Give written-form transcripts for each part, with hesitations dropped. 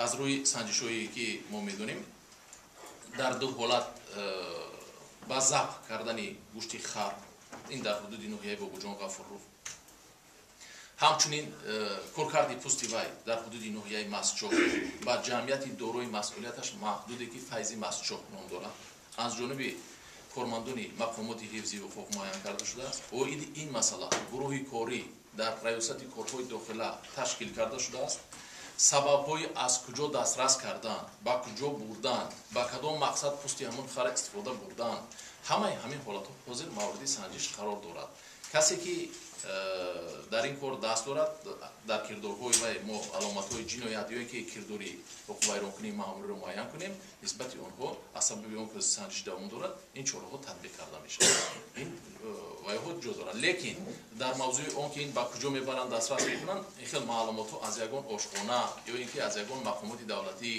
аз рӯи санҷишҳое ки мо медонем дар ду ҳолат ба забт кардани гӯшти хар ин дар ҳудуди ноҳияи Бобоҷон Ғафуров ҳамчунин коркарди пӯсти вай дар ҳудуди ноҳияи Мастчоҳ ба ҷамъияти дорои масъулияташ маҳдуде ки Файзи Мастчоҳ ном дорад аз ҷониби кормандони мақомоти ҳифзи ҳуқуқ муайян карда шудааст. Оиди ин масъала гурӯҳи корӣ дар раёсати корҳои дохила ташкил карда шудааст. Сабабҳои аз куҷо дастрас кардан, ба куҷо бурдан, ба кадом мақсад пӯсти ҳамон хара истифода бурдан, ҳамаи ҳамин ҳолатҳо ҳозир мавриди санҷиш қарор дорад. Касе ки дар ин кор даст дорад дар кирдорҳои вай мо аломатҳои ҷиноятиҳое ки кирдори ҳуқуқвайронкунии маъмуриро муайян кунем, нисбати онҳо аз сабаби он ки санҷиш давом дорад ин чораҳо татбиқ карда мешавад. Ин вайҳо ҷо дорад. Лекин дар мавзӯи он ки ин ба куҷо мебаранд дастрас мекунанд ин хел маълумотҳо аз ягон ошхона ё ин ки аз ягон мақомоти давлатӣ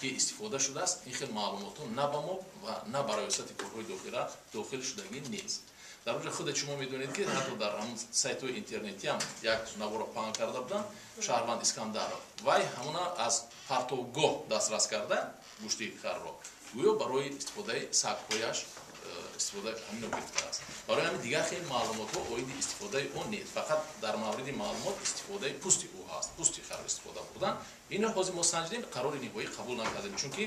ки истифода шудааст ин хел маълумотҳо на ба мо ва на ба раёсати корҳои дохила дохил шудагӣ нест. дар оҷа худат шумо медонед ки ҳатто дар ҳамон сайтҳои интернетӣ ҳам як навора паҳн карда буданд шаҳрванд Искандаров вай ҳамона аз партовгоҳ дастрас карда гӯшти харро гӯё барои истифодаи сагҳояш истифодаи ҳамино гирифтааст. барои ҳамин дигар хеле маълумотҳо оиди истифодаи он нест, фақат дар мавриди маълумот истифодаи пӯсти ӯ ҳаст, пӯсти хар истифода бурдан. инро ҳозир мо санҷидем, қарори ниҳоӣ қабул накардем, чунки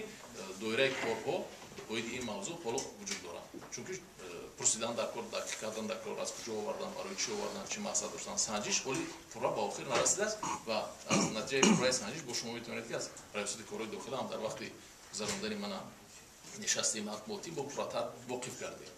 доираи корҳо оиди ин мавзӯъ ҳоло вуҷуд дорад. Чунки пурсидан дар кор, дақиқ кардан дар кор, аз куҷо овардан, барои чӣ овардан, чӣ мақсад доштан, санҷиш ҳоли пурра ба охир нарасидааст ва аз натиҷаи пурраи санҷиш бо шумо метавонед ки аз раёсати корҳои дохила ҳам дар вақти гузарондани мана нишасти матбуотӣ бо пурратар воқиф гардед.